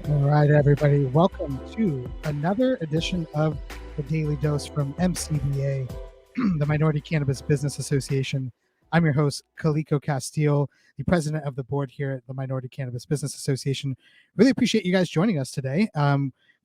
All right, everybody. Welcome to another edition of the Daily Dose from MCBA, the Minority Cannabis Business Association. I'm your host, Kaliko Castille, the president of the board here at the Minority Cannabis Business Association. Really appreciate you guys joining us today.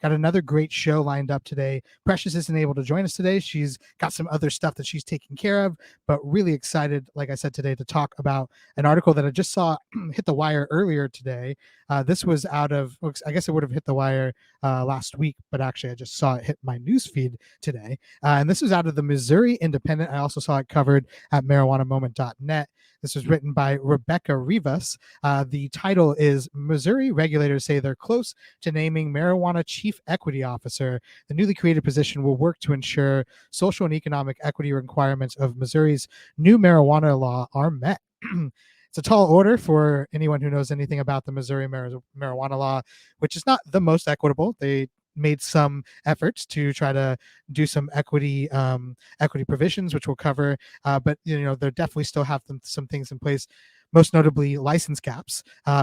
Got another great show lined up today. Precious isn't able to join us today. She's got some other stuff that she's taking care of, but really excited, like I said today, to talk about an article that I just saw hit the wire earlier today. This was out of, I guess it would have hit the wire last week, but actually I just saw it hit my newsfeed today. And this was out of the Missouri Independent. I also saw it covered at marijuanamoment.net. This was written by Rebecca Rivas. The title is Missouri Regulators Say They're Close to Naming Marijuana Chief Equity Officer. The newly created position will work to ensure social and economic equity requirements of Missouri's new marijuana law are met. It's a tall order for anyone who knows anything about the Missouri marijuana law, which is not the most equitable. They made some efforts to try to do some equity provisions, which we'll cover. But they definitely still have some things in place, most notably license caps,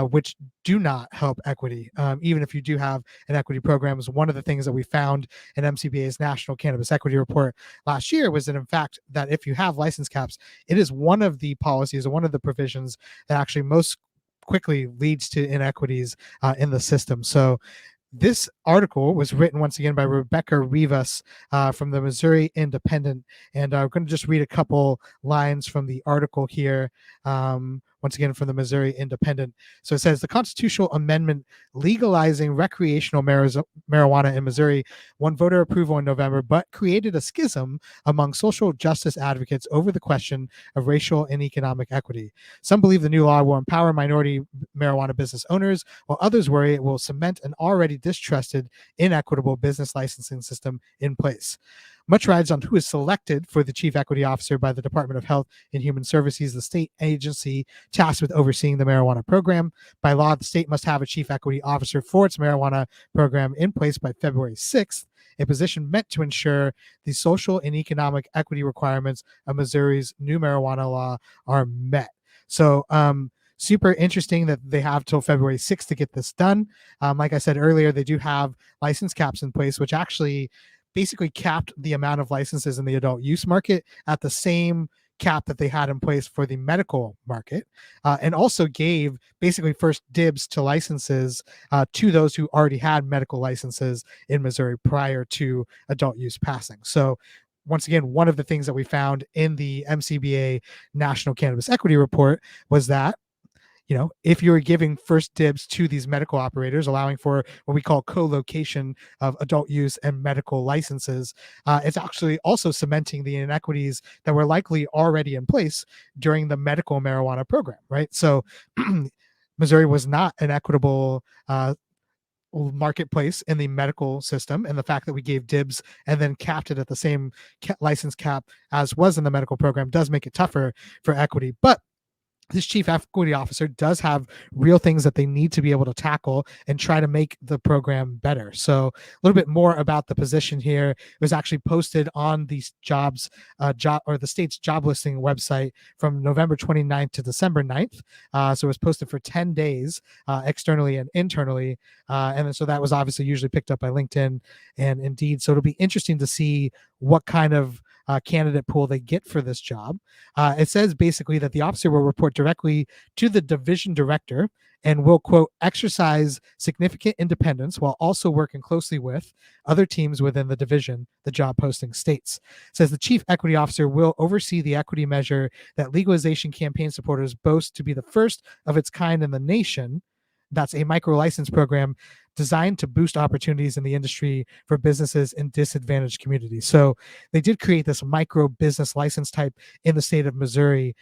which do not help equity. Even if you do have an equity program, is one of the things that we found in MCBA's National Cannabis Equity Report last year was that, in fact, that if you have license caps, it is one of the policies or one of the provisions that actually most quickly leads to inequities in the system. So this article was written once again by Rebecca Rivas from the Missouri Independent, and I'm going to just read a couple lines from the article here. Once again, from the Missouri Independent. So it says the constitutional amendment legalizing recreational marijuana in Missouri won voter approval in November, but created a schism among social justice advocates over the question of racial and economic equity. Some believe the new law will empower minority marijuana business owners, while others worry it will cement an already distrusted, inequitable business licensing system in place. Much rides on who is selected for the chief equity officer by the Department of Health and Human Services, the state agency tasked with overseeing the marijuana program. By law, the state must have a chief equity officer for its marijuana program in place by February 6th, a position meant to ensure the social and economic equity requirements of Missouri's new marijuana law are met. So, super interesting that they have till February 6th to get this done. Like I said earlier, they do have license caps in place, which actually basically capped the amount of licenses in the adult use market at the same cap that they had in place for the medical market, and also gave basically first dibs to licenses to those who already had medical licenses in Missouri prior to adult use passing. So once again, one of the things that we found in the MCBA National Cannabis Equity Report was that if you're giving first dibs to these medical operators, allowing for what we call co-location of adult use and medical licenses, it's actually also cementing the inequities that were likely already in place during the medical marijuana program, right? So Missouri was not an equitable marketplace in the medical system, and the fact that we gave dibs and then capped it at the same license cap as was in the medical program does make it tougher for equity. But this chief equity officer does have real things that they need to be able to tackle and try to make the program better. So a little bit more about the position here. It was actually posted on the the state's job listing website from November 29th to December 9th. So it was posted for 10 days externally and internally. And so that was obviously usually picked up by LinkedIn and Indeed. So it'll be interesting to see what kind of candidate pool they get for this job. It says basically that the officer will report directly to the division director and will, quote, exercise significant independence while also working closely with other teams within the division, the job posting states. It says the chief equity officer will oversee the equity measure that legalization campaign supporters boast to be the first of its kind in the nation. That's a micro license program designed to boost opportunities in the industry for businesses in disadvantaged communities. So they did create this micro business license type in the state of Missouri.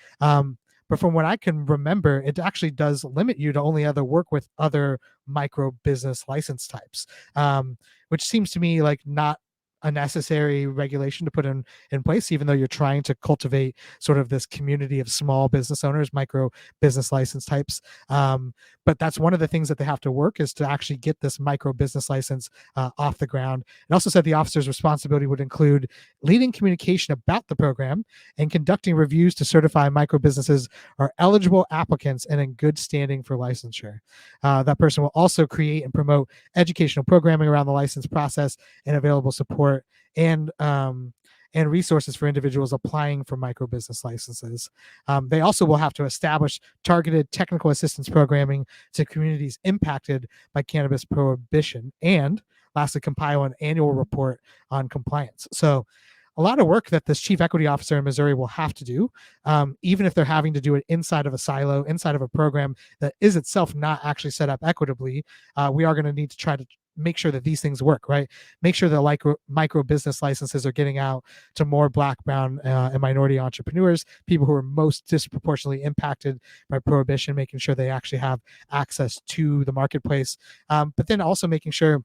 But from what I can remember, it actually does limit you to only other work with other micro business license types, which seems to me like not a necessary regulation to put in place, even though you're trying to cultivate sort of this community of small business owners, micro business license types. But that's one of the things that they have to work is to actually get this micro business license off the ground. It also said the officer's responsibility would include leading communication about the program and conducting reviews to certify micro businesses are eligible applicants and in good standing for licensure. That person will also create and promote educational programming around the license process and available support and resources for individuals applying for micro business licenses. They also will have to establish targeted technical assistance programming to communities impacted by cannabis prohibition, and lastly, compile an annual report on compliance. So a lot of work that this chief equity officer in Missouri will have to do, even if they're having to do it inside of a silo, inside of a program that is itself not actually set up equitably. We are going to need to try to make sure that these things work, right? Make sure that micro business licenses are getting out to more Black, brown, and minority entrepreneurs, people who are most disproportionately impacted by prohibition, making sure they actually have access to the marketplace, but then also making sure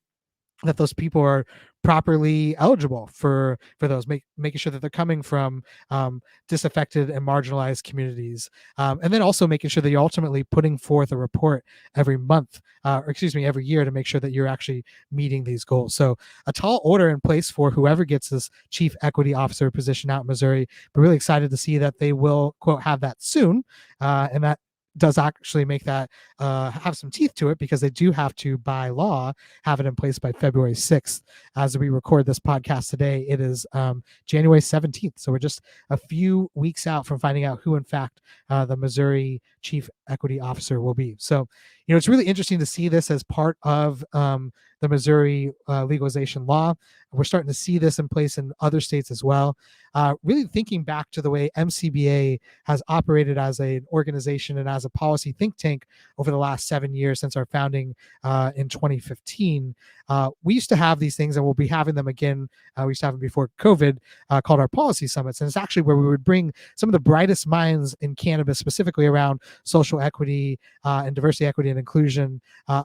that those people are properly eligible for those, making sure that they're coming from disaffected and marginalized communities, and then also making sure that you're ultimately putting forth a report every month, every year, to make sure that you're actually meeting these goals. So a tall order in place for whoever gets this chief equity officer position out in Missouri, but really excited to see that they will, quote, have that soon, and that does actually make that have some teeth to it, because they do have to, by law, have it in place by February 6th. As we record this podcast today, it is January 17th. So we're just a few weeks out from finding out who, in fact, the Missouri chief equity officer will be. So, it's really interesting to see this as part of the Missouri legalization law. We're starting to see this in place in other states as well. Really thinking back to the way MCBA has operated as an organization and as a policy think tank over the last 7 years since our founding in 2015. We used to have these things, and we'll be having them again. We used to have them before COVID, called our policy summits. And it's actually where we would bring some of the brightest minds in cannabis, specifically around social equity and diversity, equity, and inclusion,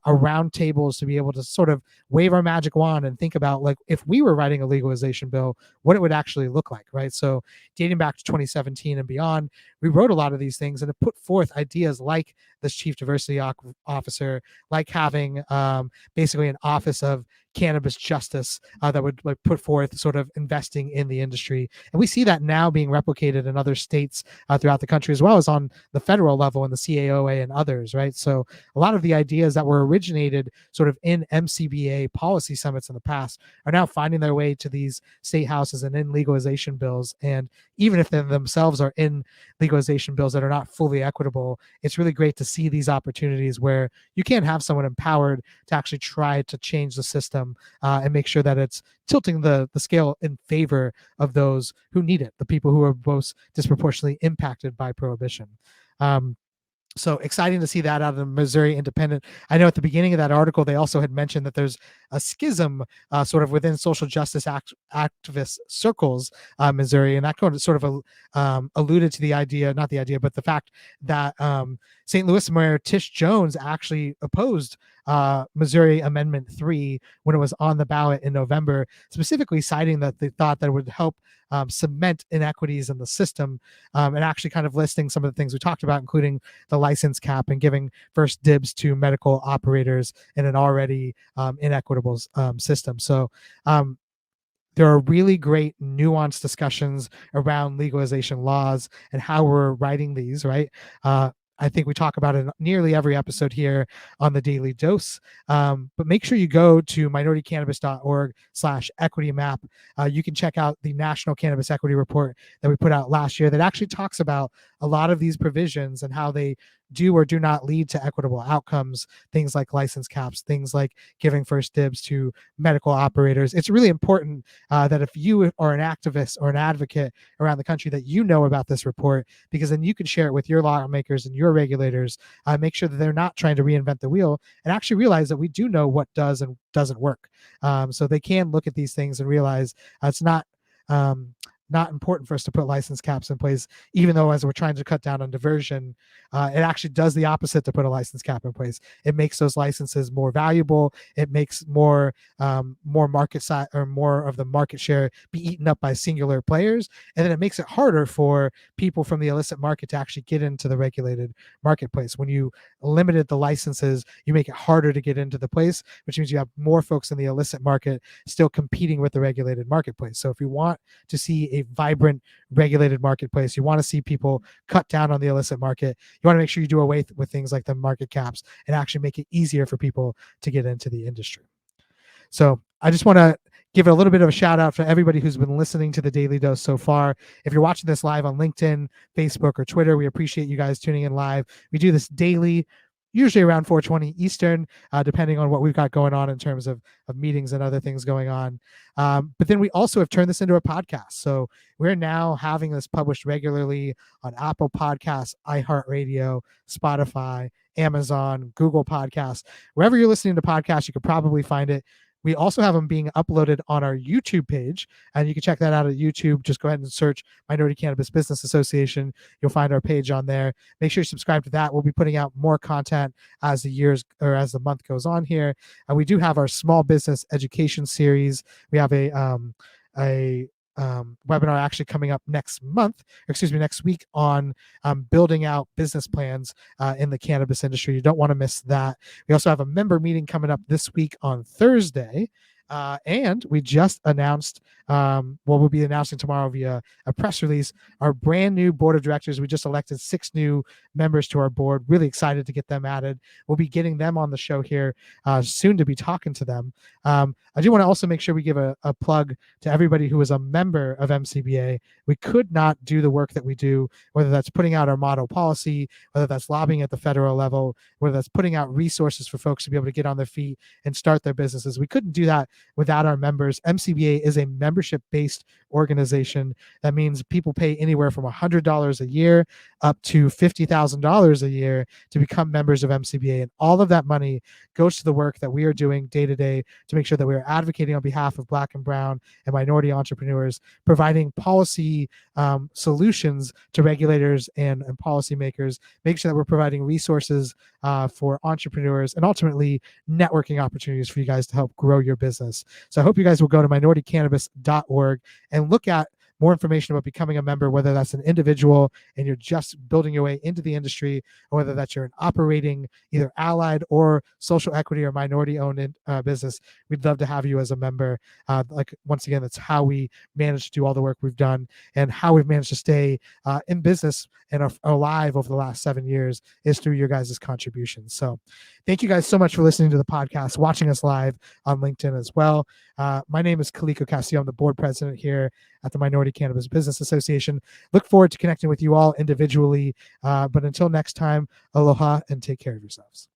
around tables to be able to sort of wave our magic wand and think about, like, if we were writing a legalization bill, what it would actually look like, right? So dating back to 2017 and beyond, we wrote a lot of these things and it put forth ideas like this chief diversity officer, like having basically an office of cannabis justice that would put forth sort of investing in the industry. And we see that now being replicated in other states throughout the country, as well as on the federal level in the CAOA and others, right? So a lot of the ideas that were originated sort of in MCBA policy summits in the past are now finding their way to these state houses and in legalization bills. And even if they themselves are in legalization bills that are not fully equitable, it's really great to see these opportunities where you can have someone empowered to actually try to change the system and make sure that it's tilting the scale in favor of those who need it, the people who are most disproportionately impacted by prohibition. So exciting to see that out of the Missouri Independent. I know at the beginning of that article, they also had mentioned that there's a schism sort of within social justice activist circles, Missouri. And that kind of sort of alluded to the idea, not the idea, but the fact that St. Louis Mayor Tish Jones actually opposed Missouri Amendment 3 when it was on the ballot in November, specifically citing that they thought that it would help cement inequities in the system, and actually kind of listing some of the things we talked about, including the license cap and giving first dibs to medical operators in an already inequitable system. So there are really great nuanced discussions around legalization laws and how we're writing these, right? I think we talk about it in nearly every episode here on the Daily Dose. But make sure you go to minoritycannabis.org/equity map. You can check out the National Cannabis Equity Report that we put out last year that actually talks about a lot of these provisions and how they do or do not lead to equitable outcomes, things like license caps, things like giving first dibs to medical operators. It's really important that if you are an activist or an advocate around the country, that you know about this report, because then you can share it with your lawmakers and your regulators, make sure that they're not trying to reinvent the wheel, and actually realize that we do know what does and doesn't work. So they can look at these things and realize it's not not important for us to put license caps in place, even though as we're trying to cut down on diversion, it actually does the opposite to put a license cap in place. It makes those licenses more valuable. It makes more market size, or more of the market share be eaten up by singular players, and then it makes it harder for people from the illicit market to actually get into the regulated marketplace. When you limited the licenses, you make it harder to get into the place, which means you have more folks in the illicit market still competing with the regulated marketplace. So if you want to see a vibrant regulated marketplace, you want to see people cut down on the illicit market, you want to make sure you do away with things like the market caps and actually make it easier for people to get into the industry. So I just want to give a little bit of a shout out for everybody who's been listening to the Daily Dose so far. If you're watching this live on LinkedIn, Facebook, or Twitter, we appreciate you guys tuning in live. We do this daily, usually around 4:20 Eastern, depending on what we've got going on in terms of meetings and other things going on. But then we also have turned this into a podcast. So we're now having this published regularly on Apple Podcasts, iHeartRadio, Spotify, Amazon, Google Podcasts. Wherever you're listening to podcasts, you could probably find it. We also have them being uploaded on our YouTube page, and you can check that out at YouTube. Just go ahead and search Minority Cannabis Business Association. You'll find our page on there. Make sure you subscribe to that. We'll be putting out more content as the month goes on here. And we do have our small business education series. We have a webinar actually coming up next week on building out business plans in the cannabis industry. You don't want to miss that. We also have a member meeting coming up this week on Thursday. And we just announced, we'll be announcing tomorrow via a press release, our brand new board of directors. We just elected 6 new members to our board. Really excited to get them added. We'll be getting them on the show here soon to be talking to them. I do want to also make sure we give a plug to everybody who is a member of MCBA. We could not do the work that we do, whether that's putting out our model policy, whether that's lobbying at the federal level, whether that's putting out resources for folks to be able to get on their feet and start their businesses. We couldn't do that without our members. MCBA is a membership-based organization. That means people pay anywhere from $100 a year up to $50,000 a year to become members of MCBA. And all of that money goes to the work that we are doing day to day to make sure that we are advocating on behalf of Black and Brown and minority entrepreneurs, providing policy solutions to regulators and policymakers, make sure that we're providing resources for entrepreneurs and ultimately networking opportunities for you guys to help grow your business. So I hope you guys will go to minoritycannabis.org and look at more information about becoming a member, whether that's an individual and you're just building your way into the industry, or whether that's you're an operating either allied or social equity or minority-owned business. We'd love to have you as a member. Once again, that's how we managed to do all the work we've done and how we've managed to stay in business and alive over the last 7 years is through your guys' contributions. So thank you guys so much for listening to the podcast, watching us live on LinkedIn as well. My name is Kaliko Castille. I'm the board president here at the Minority Cannabis Business Association. Look forward to connecting with you all individually. But until next time, aloha and take care of yourselves.